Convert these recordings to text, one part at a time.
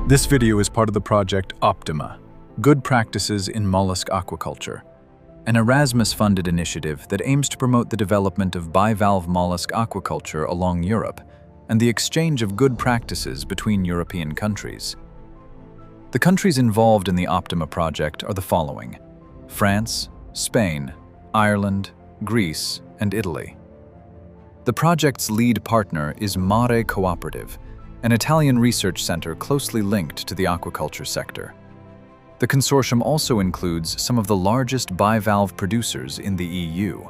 This video is part of the project Optima, Good Practices in Mollusk Aquaculture, an Erasmus-funded initiative that aims to promote the development of bivalve mollusk aquaculture along Europe and the exchange of good practices between European countries. The countries involved in the Optima project are the following: France, Spain, Ireland, Greece, and Italy. The project's lead partner is Mare Cooperative, an Italian research center closely linked to the aquaculture sector. The consortium also includes some of the largest bivalve producers in the EU.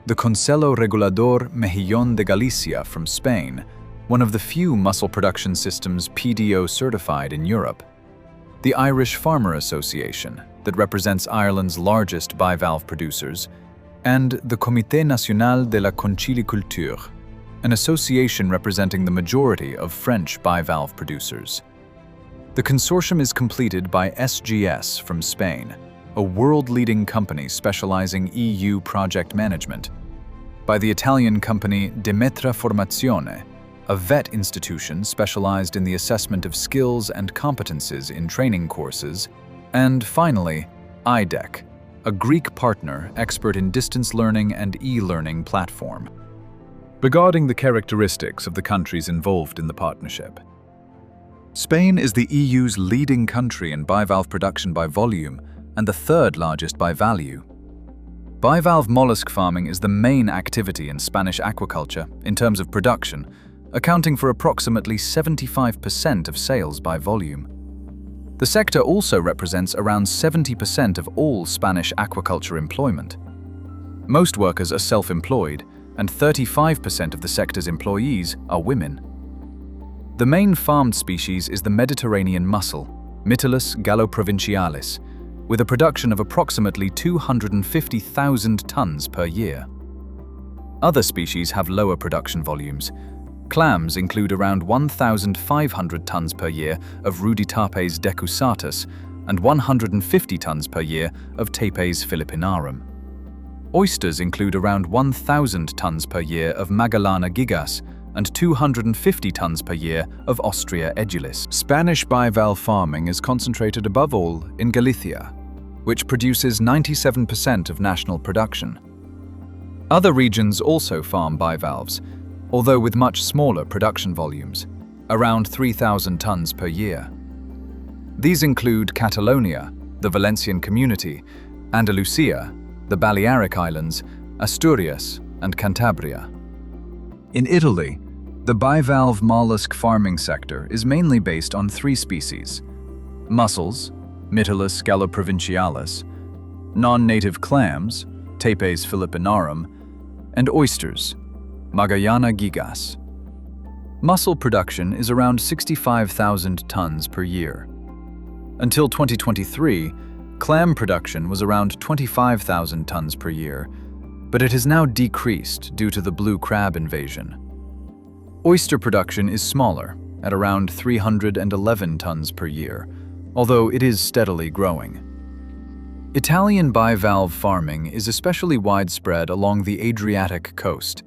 The Consejo Regulador Mejillón de Galicia from Spain, one of the few mussel production systems PDO certified in Europe. The Irish Farmer Association, that represents Ireland's largest bivalve producers, and the Comité National de la Conchyliculture, an association representing the majority of French bivalve producers. The consortium is completed by SGS from Spain, a world-leading company specializing EU project management, by the Italian company Demetra Formazione, a vet institution specialized in the assessment of skills and competences in training courses, and finally, IDEC, a Greek partner expert in distance learning and e-learning platform. Regarding the characteristics of the countries involved in the partnership, Spain is the EU's leading country in bivalve production by volume and the third largest by value. Bivalve mollusk farming is the main activity in Spanish aquaculture in terms of production, accounting for approximately 75% of sales by volume. The sector also represents around 70% of all Spanish aquaculture employment. Most workers are self-employed, and 35% of the sector's employees are women. The main farmed species is the Mediterranean mussel, Mytilus galloprovincialis, with a production of approximately 250,000 tons per year. Other species have lower production volumes. Clams include around 1,500 tons per year of Ruditapes decusatus and 150 tons per year of Tapes philippinarum. Oysters include around 1,000 tons per year of Magellana gigas and 250 tons per year of Ostrea edulis. Spanish bivalve farming is concentrated above all in Galicia, which produces 97% of national production. Other regions also farm bivalves, although with much smaller production volumes, around 3,000 tons per year. These include Catalonia, the Valencian community, Andalusia, the Balearic Islands, Asturias, and Cantabria. In Italy, the bivalve mollusk farming sector is mainly based on three species: mussels, Mytilus galloprovincialis, non-native clams, Tapes philippinarum, and oysters, Magellana gigas. Mussel production is around 65,000 tons per year. Until 2023, clam production was around 25,000 tons per year, but it has now decreased due to the blue crab invasion. Oyster production is smaller, at around 311 tons per year, although it is steadily growing. Italian bivalve farming is especially widespread along the Adriatic coast,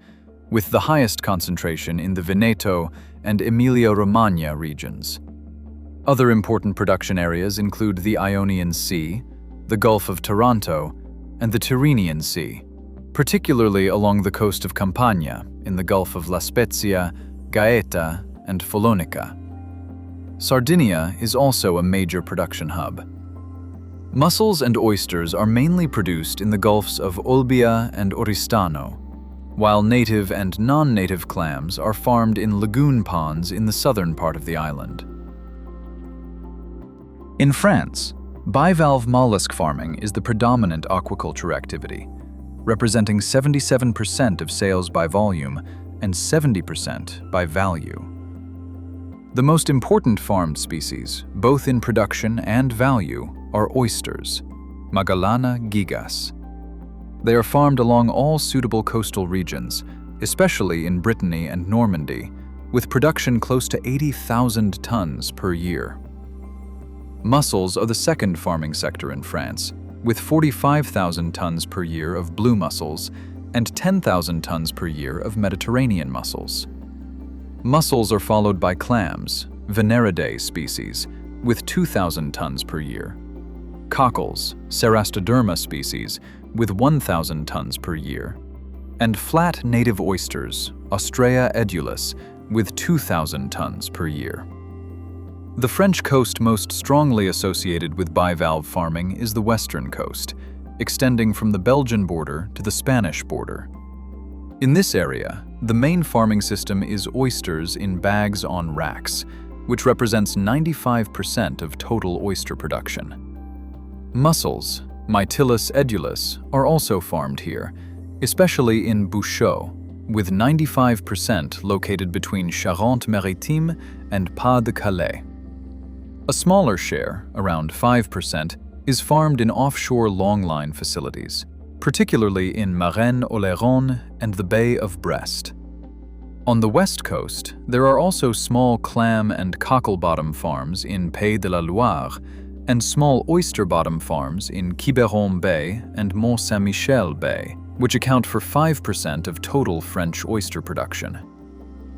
with the highest concentration in the Veneto and Emilia-Romagna regions. Other important production areas include the Ionian Sea, the Gulf of Taranto, and the Tyrrhenian Sea, particularly along the coast of Campania, in the Gulf of La Spezia, Gaeta, and Follonica. Sardinia is also a major production hub. Mussels and oysters are mainly produced in the Gulfs of Olbia and Oristano, while native and non-native clams are farmed in lagoon ponds in the southern part of the island. In France, bivalve mollusk farming is the predominant aquaculture activity, representing 77% of sales by volume and 70% by value. The most important farmed species, both in production and value, are oysters, Magellana gigas. They are farmed along all suitable coastal regions, especially in Brittany and Normandy, with production close to 80,000 tons per year. Mussels are the second farming sector in France, with 45,000 tons per year of blue mussels and 10,000 tons per year of Mediterranean mussels. Mussels are followed by clams, Veneridae species, with 2,000 tons per year. Cockles, Cerastoderma species, with 1,000 tons per year. And flat native oysters, Ostrea edulis, with 2,000 tons per year. The French coast most strongly associated with bivalve farming is the western coast, extending from the Belgian border to the Spanish border. In this area, the main farming system is oysters in bags on racks, which represents 95% of total oyster production. Mussels, Mytilus edulis, are also farmed here, especially in Bouchot, with 95% located between Charente-Maritime and Pas-de-Calais. A smaller share, around 5%, is farmed in offshore longline facilities, particularly in Marennes-Oléron and the Bay of Brest. On the west coast, there are also small clam and cockle-bottom farms in Pays de la Loire and small oyster-bottom farms in Quiberon Bay and Mont-Saint-Michel Bay, which account for 5% of total French oyster production.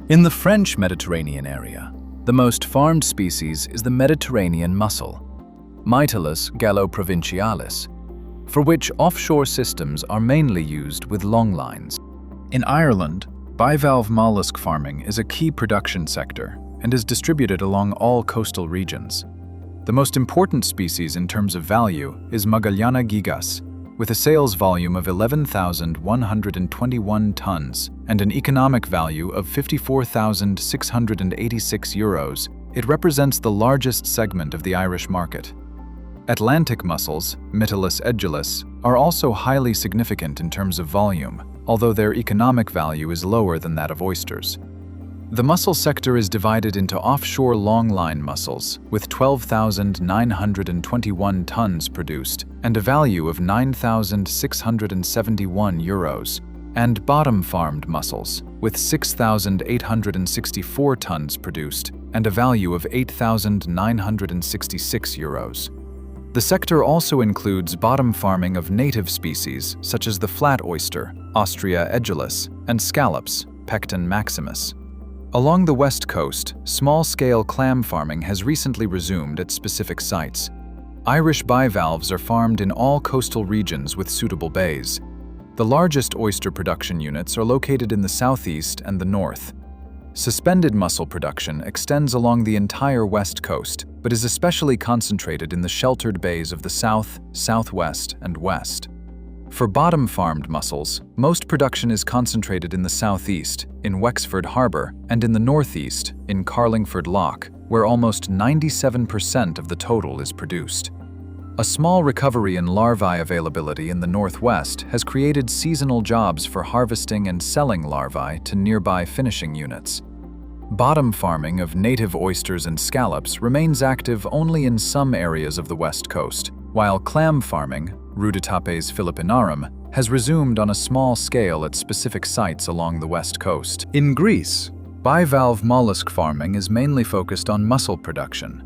In the French Mediterranean area, the most farmed species is the Mediterranean mussel, Mytilus gallo-provincialis, for which offshore systems are mainly used with long lines. In Ireland, bivalve mollusk farming is a key production sector and is distributed along all coastal regions. The most important species in terms of value is Magallana gigas, with a sales volume of 11,121 tons and an economic value of 54,686 euros. It represents the largest segment of the Irish market. Atlantic mussels, Mytilus edulis, are also highly significant in terms of volume, although their economic value is lower than that of oysters. The mussel sector is divided into offshore longline mussels, with 12,921 tons produced and a value of 9,671 euros, and bottom-farmed mussels, with 6,864 tons produced and a value of 8,966 euros. The sector also includes bottom farming of native species such as the flat oyster, Ostrea edulis, and scallops, Pecten maximus. Along the west coast, small-scale clam farming has recently resumed at specific sites. Irish bivalves are farmed in all coastal regions with suitable bays. The largest oyster production units are located in the southeast and the north. Suspended mussel production extends along the entire west coast, but is especially concentrated in the sheltered bays of the south, southwest, and west. For bottom-farmed mussels, most production is concentrated in the southeast, in Wexford Harbour, and in the northeast, in Carlingford Lough, where almost 97% of the total is produced. A small recovery in larvae availability in the northwest has created seasonal jobs for harvesting and selling larvae to nearby finishing units. Bottom farming of native oysters and scallops remains active only in some areas of the west coast, while clam farming, Ruditapes philippinarum, has resumed on a small scale at specific sites along the west coast. In Greece, bivalve mollusk farming is mainly focused on mussel production,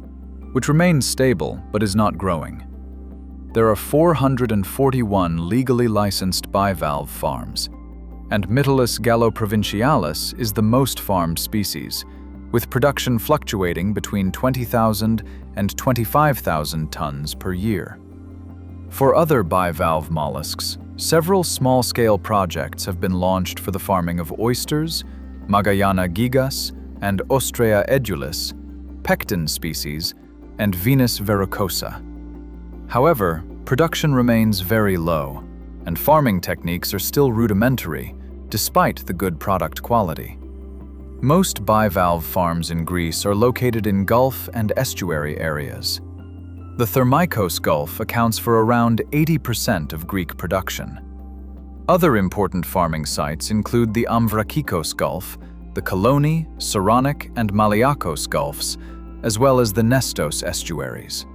which remains stable but is not growing. There are 441 legally licensed bivalve farms, and Mytilus gallo-provincialis is the most farmed species, with production fluctuating between 20,000 and 25,000 tons per year. For other bivalve mollusks, several small-scale projects have been launched for the farming of oysters, Magallana gigas, and Ostrea edulis, Pecten species, and Venus verrucosa. However, production remains very low, and farming techniques are still rudimentary, despite the good product quality. Most bivalve farms in Greece are located in Gulf and estuary areas. The Thermikos Gulf accounts for around 80% of Greek production. Other important farming sites include the Amvrakikos Gulf, the Kaloni, Saronic, and Maliakos Gulfs, as well as the Nestos estuaries.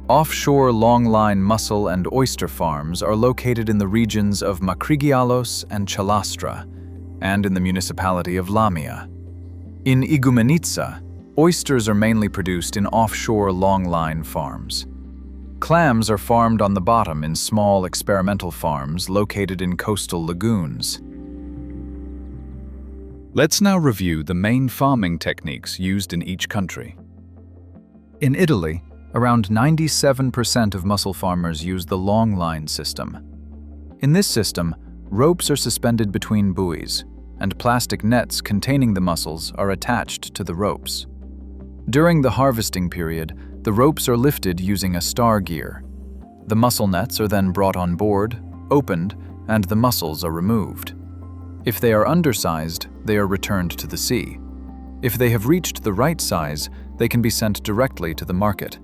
Offshore longline mussel and oyster farms are located in the regions of Makrigialos and Chalastra, and in the municipality of Lamia. In Igoumenitsa, oysters are mainly produced in offshore longline farms. Clams are farmed on the bottom in small experimental farms located in coastal lagoons. Let's now review the main farming techniques used in each country. In Italy, around 97% of mussel farmers use the long line system. In this system, ropes are suspended between buoys, and plastic nets containing the mussels are attached to the ropes. During the harvesting period, the ropes are lifted using a star gear. The mussel nets are then brought on board, opened, and the mussels are removed. If they are undersized, they are returned to the sea. If they have reached the right size, they can be sent directly to the market.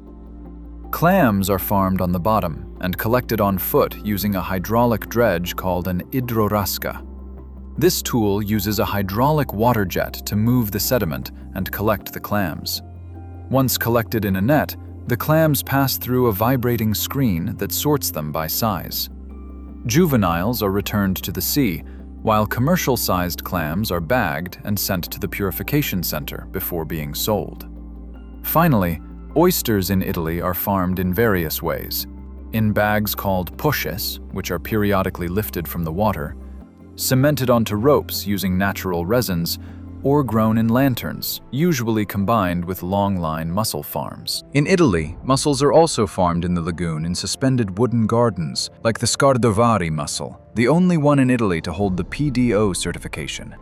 Clams are farmed on the bottom and collected on foot using a hydraulic dredge called an idrorasca. This tool uses a hydraulic water jet to move the sediment and collect the clams. Once collected in a net, the clams pass through a vibrating screen that sorts them by size. Juveniles are returned to the sea, while commercial-sized clams are bagged and sent to the purification center before being sold. Finally, oysters in Italy are farmed in various ways: in bags called poches, which are periodically lifted from the water, cemented onto ropes using natural resins, or grown in lanterns, usually combined with long-line mussel farms. In Italy, mussels are also farmed in the lagoon in suspended wooden gardens, like the Scardovari mussel, the only one in Italy to hold the PDO certification.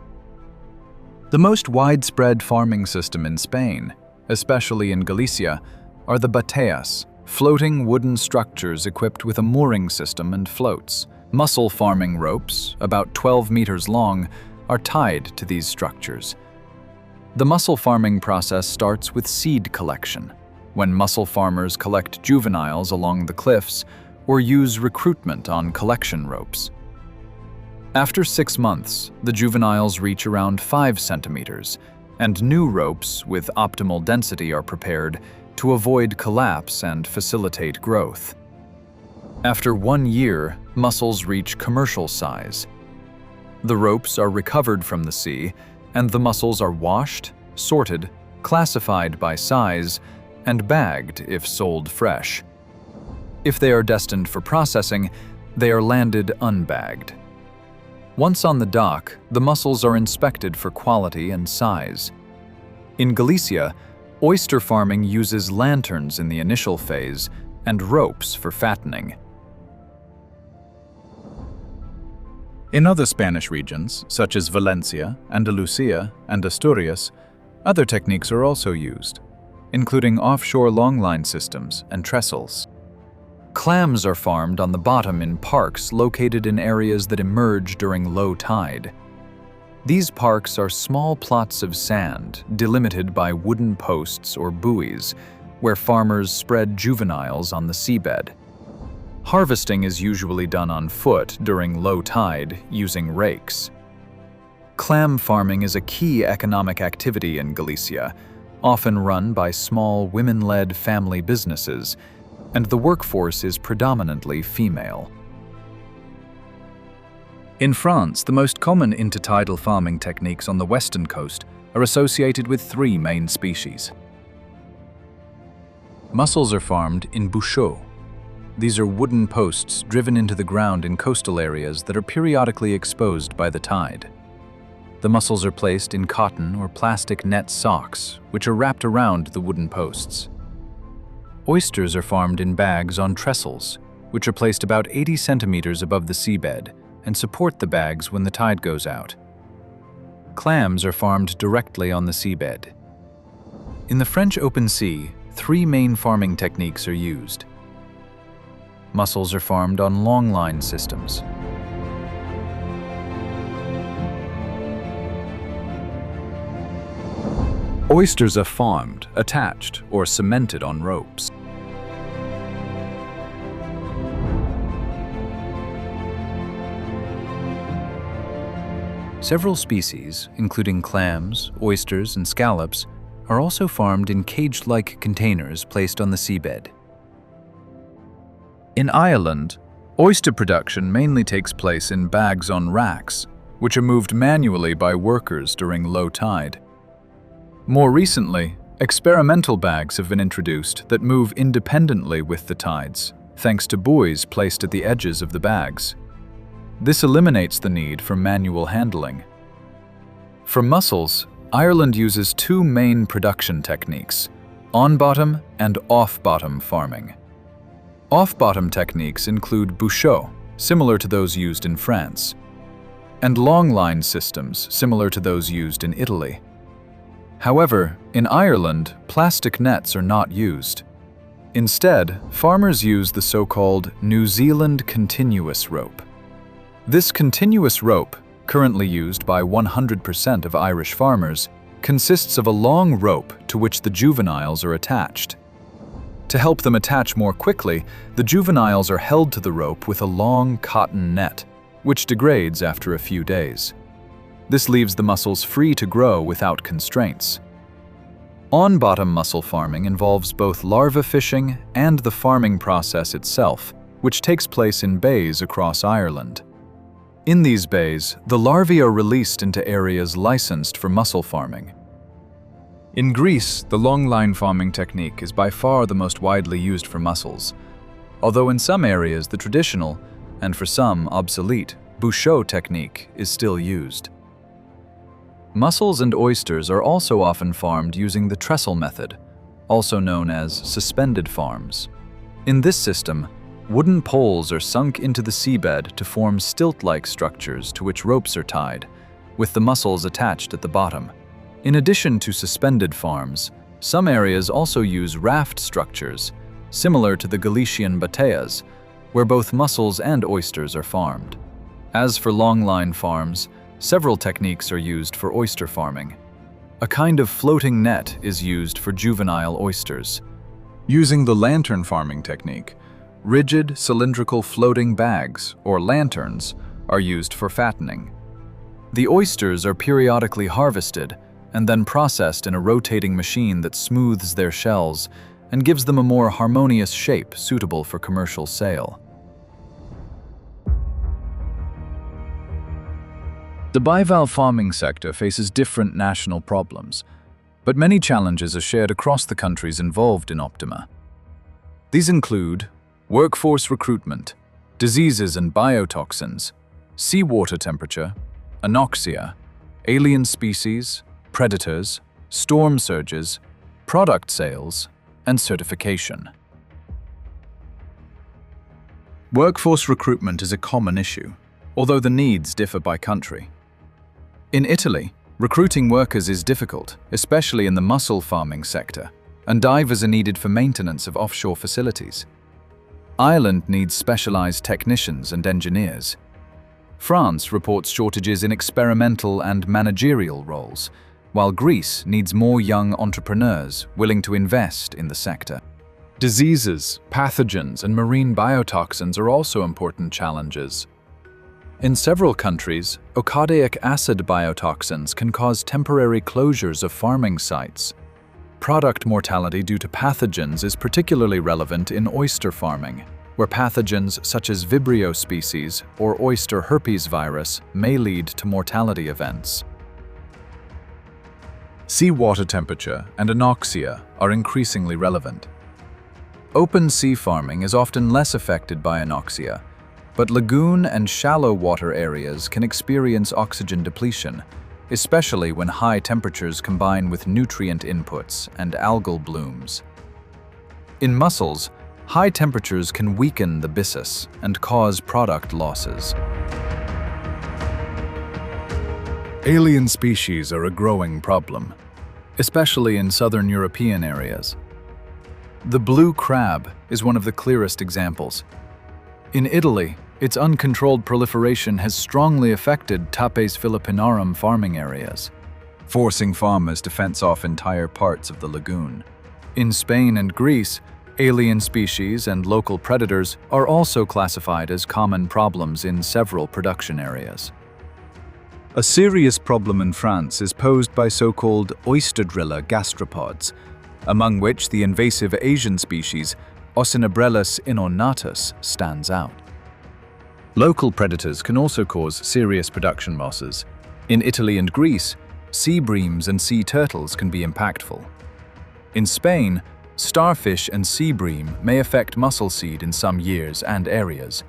The most widespread farming system in Spain, especially in Galicia, are the bateas, floating wooden structures equipped with a mooring system and floats. Mussel farming ropes, about 12 meters long, are tied to these structures. The mussel farming process starts with seed collection, when mussel farmers collect juveniles along the cliffs or use recruitment on collection ropes. After 6 months, the juveniles reach around 5 centimeters, and new ropes with optimal density are prepared to avoid collapse and facilitate growth. After 1 year, mussels reach commercial size. The ropes are recovered from the sea, and the mussels are washed, sorted, classified by size, and bagged if sold fresh. If they are destined for processing, they are landed unbagged. Once on the dock, the mussels are inspected for quality and size. In Galicia, oyster farming uses lanterns in the initial phase and ropes for fattening. In other Spanish regions, such as Valencia, Andalusia, and Asturias, other techniques are also used, including offshore longline systems and trestles. Clams are farmed on the bottom in parks located in areas that emerge during low tide. These parks are small plots of sand delimited by wooden posts or buoys, where farmers spread juveniles on the seabed. Harvesting is usually done on foot during low tide using rakes. Clam farming is a key economic activity in Galicia, often run by small women-led family businesses, and the workforce is predominantly female. In France, the most common intertidal farming techniques on the western coast are associated with 3 main species. Mussels are farmed in bouchots. These are wooden posts driven into the ground in coastal areas that are periodically exposed by the tide. The mussels are placed in cotton or plastic net socks, which are wrapped around the wooden posts. Oysters are farmed in bags on trestles, which are placed about 80 centimeters above the seabed and support the bags when the tide goes out. Clams are farmed directly on the seabed. In the French open sea, 3 main farming techniques are used. Mussels are farmed on longline systems. Oysters are farmed, attached, or cemented on ropes. Several species, including clams, oysters, and scallops, are also farmed in cage-like containers placed on the seabed. In Ireland, oyster production mainly takes place in bags on racks, which are moved manually by workers during low tide. More recently, experimental bags have been introduced that move independently with the tides, thanks to buoys placed at the edges of the bags. This eliminates the need for manual handling. For mussels, Ireland uses 2 main production techniques: On-bottom and off-bottom farming. Off-bottom techniques include bouchot, similar to those used in France, and long-line systems, similar to those used in Italy. However, in Ireland, plastic nets are not used. Instead, farmers use the so-called New Zealand continuous rope. This continuous rope, currently used by 100% of Irish farmers, consists of a long rope to which the juveniles are attached. To help them attach more quickly, the juveniles are held to the rope with a long cotton net, which degrades after a few days. This leaves the mussels free to grow without constraints. On-bottom mussel farming involves both larva fishing and the farming process itself, which takes place in bays across Ireland. In these bays, the larvae are released into areas licensed for mussel farming. In Greece, the long-line farming technique is by far the most widely used for mussels, although in some areas the traditional, and for some obsolete, bouchot technique is still used. Mussels and oysters are also often farmed using the trestle method, also known as suspended farms. In this system, wooden poles are sunk into the seabed to form stilt-like structures to which ropes are tied, with the mussels attached at the bottom. In addition to suspended farms, some areas also use raft structures, similar to the Galician bateas, where both mussels and oysters are farmed. As for long-line farms, several techniques are used for oyster farming. A kind of floating net is used for juvenile oysters. Using the lantern farming technique, rigid cylindrical floating bags, or lanterns, are used for fattening. The oysters are periodically harvested and then processed in a rotating machine that smooths their shells and gives them a more harmonious shape suitable for commercial sale. The bivalve farming sector faces different national problems, but many challenges are shared across the countries involved in Optima. These include workforce recruitment, diseases and biotoxins, seawater temperature, anoxia, alien species, predators, storm surges, product sales, and certification. Workforce recruitment is a common issue, although the needs differ by country. In Italy, recruiting workers is difficult, especially in the mussel farming sector, and divers are needed for maintenance of offshore facilities. Ireland needs specialized technicians and engineers. France reports shortages in experimental and managerial roles, while Greece needs more young entrepreneurs willing to invest in the sector. Diseases, pathogens, and marine biotoxins are also important challenges. In several countries, ocadaic acid biotoxins can cause temporary closures of farming sites. Product mortality due to pathogens is particularly relevant in oyster farming, where pathogens such as Vibrio species or oyster herpes virus may lead to mortality events. Seawater temperature and anoxia are increasingly relevant. Open sea farming is often less affected by anoxia, but lagoon and shallow water areas can experience oxygen depletion, especially when high temperatures combine with nutrient inputs and algal blooms. In mussels, high temperatures can weaken the byssus and cause product losses. Alien species are a growing problem, especially in southern European areas. The blue crab is one of the clearest examples. In Italy, its uncontrolled proliferation has strongly affected Tapes philippinarum farming areas, forcing farmers to fence off entire parts of the lagoon. In Spain and Greece, alien species and local predators are also classified as common problems in several production areas. A serious problem in France is posed by so-called oyster driller gastropods, among which the invasive Asian species Ocinobrellus innonatus stands out. Local predators can also cause serious production losses. In Italy and Greece, sea breams and sea turtles can be impactful. In Spain, starfish and sea bream may affect mussel seed in some years and areas.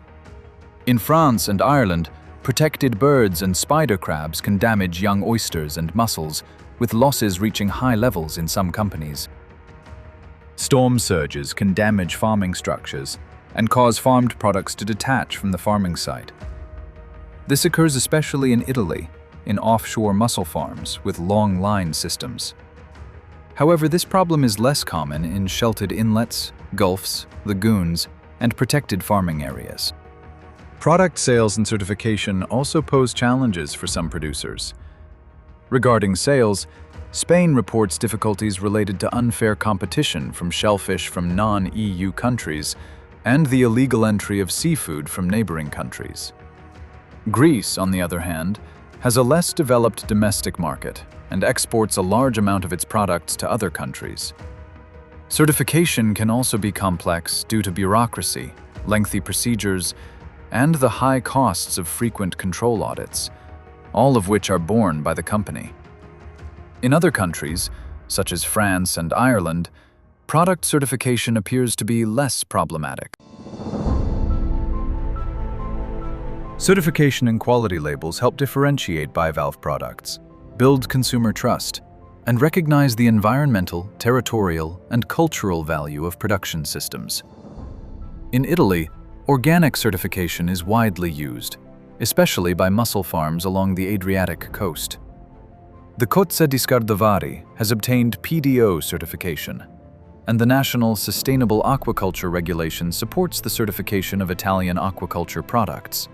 In France and Ireland, protected birds and spider crabs can damage young oysters and mussels, with losses reaching high levels in some companies. Storm surges can damage farming structures and cause farmed products to detach from the farming site. This occurs especially in Italy, in offshore mussel farms with long line systems. However, this problem is less common in sheltered inlets, gulfs, lagoons, and protected farming areas. Product sales and certification also pose challenges for some producers. Regarding sales, Spain reports difficulties related to unfair competition from shellfish from non-EU countries and the illegal entry of seafood from neighboring countries. Greece, on the other hand, has a less developed domestic market and exports a large amount of its products to other countries. Certification can also be complex due to bureaucracy, lengthy procedures, and the high costs of frequent control audits, all of which are borne by the company. In other countries, such as France and Ireland, product certification appears to be less problematic. Certification and quality labels help differentiate bivalve products, build consumer trust, and recognize the environmental, territorial, and cultural value of production systems. In Italy, organic certification is widely used, especially by mussel farms along the Adriatic coast. The Cozza di Scardovari has obtained PDO certification, and the National Sustainable Aquaculture Regulation supports the certification of Italian aquaculture products.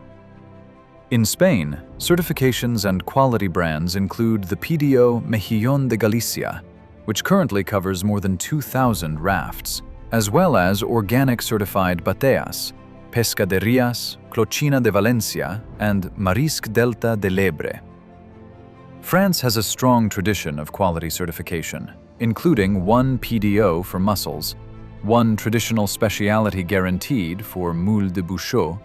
In Spain, certifications and quality brands include the PDO Mejillón de Galicia, which currently covers more than 2,000 rafts, as well as organic certified bateas, Pescaderías, Clochina de Valencia, and Marisc Delta de l'Ebre. France has a strong tradition of quality certification, including 1 PDO for mussels, 1 traditional speciality guaranteed for Moule de Bouchot,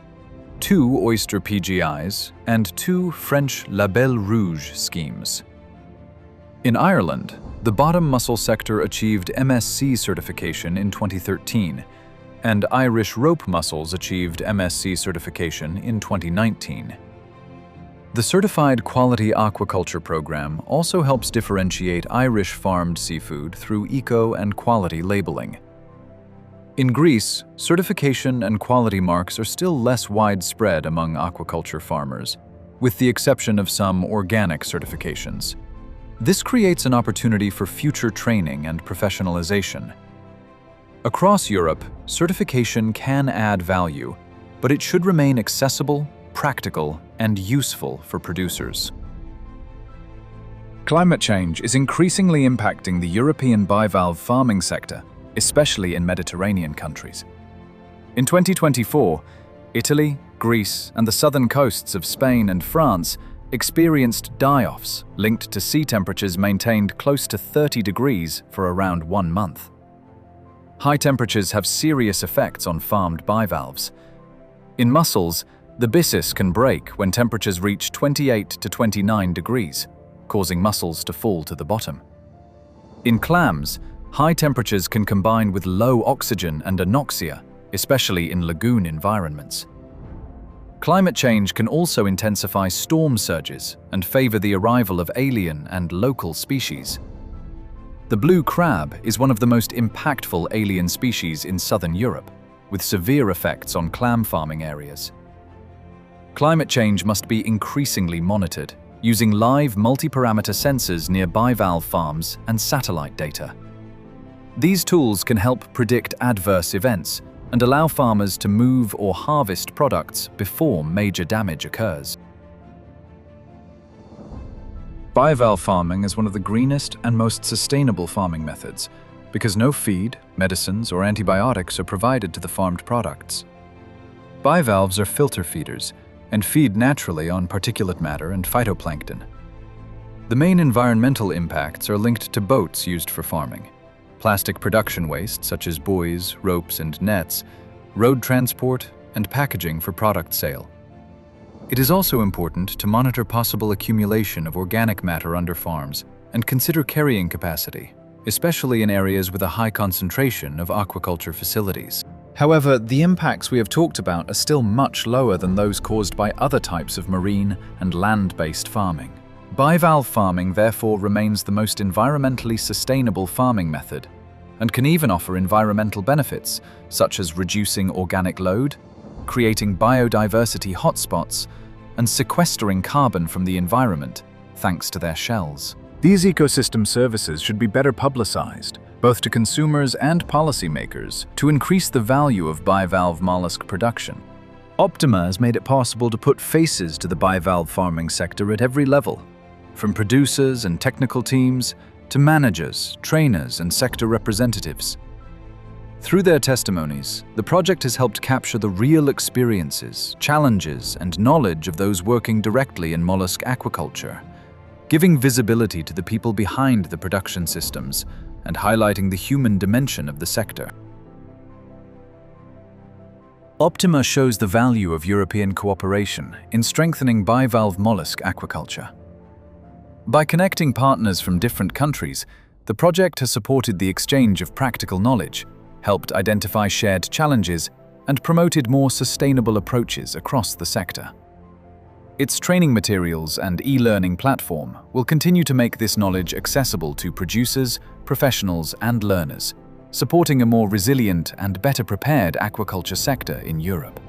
2 oyster PGIs, and 2 French Label Rouge schemes. In Ireland, the bottom mussel sector achieved MSC certification in 2013, and Irish rope mussels achieved MSC certification in 2019. The Certified Quality Aquaculture Program also helps differentiate Irish farmed seafood through eco and quality labeling. In Greece, certification and quality marks are still less widespread among aquaculture farmers, with the exception of some organic certifications. This creates an opportunity for future training and professionalization. Across Europe, certification can add value, but it should remain accessible, practical, and useful for producers. Climate change is increasingly impacting the European bivalve farming sector, especially in Mediterranean countries. In 2024, Italy, Greece, and the southern coasts of Spain and France experienced die-offs linked to sea temperatures maintained close to 30 degrees for around 1 month. High temperatures have serious effects on farmed bivalves. In mussels, the byssus can break when temperatures reach 28 to 29 degrees, causing mussels to fall to the bottom. In clams, high temperatures can combine with low oxygen and anoxia, especially in lagoon environments. Climate change can also intensify storm surges and favor the arrival of alien and local species. The blue crab is one of the most impactful alien species in southern Europe, with severe effects on clam farming areas. Climate change must be increasingly monitored, using live multi-parameter sensors near bivalve farms and satellite data. These tools can help predict adverse events and allow farmers to move or harvest products before major damage occurs. Bivalve farming is one of the greenest and most sustainable farming methods because no feed, medicines, or antibiotics are provided to the farmed products. Bivalves are filter feeders and feed naturally on particulate matter and phytoplankton. The main environmental impacts are linked to boats used for farming, plastic production waste such as buoys, ropes, and nets, road transport, and packaging for product sale. It is also important to monitor possible accumulation of organic matter under farms and consider carrying capacity, especially in areas with a high concentration of aquaculture facilities. However, the impacts we have talked about are still much lower than those caused by other types of marine and land-based farming. Bivalve farming therefore remains the most environmentally sustainable farming method, and can even offer environmental benefits, such as reducing organic load, creating biodiversity hotspots, and sequestering carbon from the environment, thanks to their shells. These ecosystem services should be better publicized, both to consumers and policymakers, to increase the value of bivalve mollusk production. Optima has made it possible to put faces to the bivalve farming sector at every level, from producers and technical teams to managers, trainers, and sector representatives. Through their testimonies, the project has helped capture the real experiences, challenges, and knowledge of those working directly in mollusk aquaculture, giving visibility to the people behind the production systems and highlighting the human dimension of the sector. Optima shows the value of European cooperation in strengthening bivalve mollusk aquaculture. By connecting partners from different countries, the project has supported the exchange of practical knowledge, helped identify shared challenges, and promoted more sustainable approaches across the sector. Its training materials and e-learning platform will continue to make this knowledge accessible to producers, professionals, and learners, supporting a more resilient and better prepared aquaculture sector in Europe.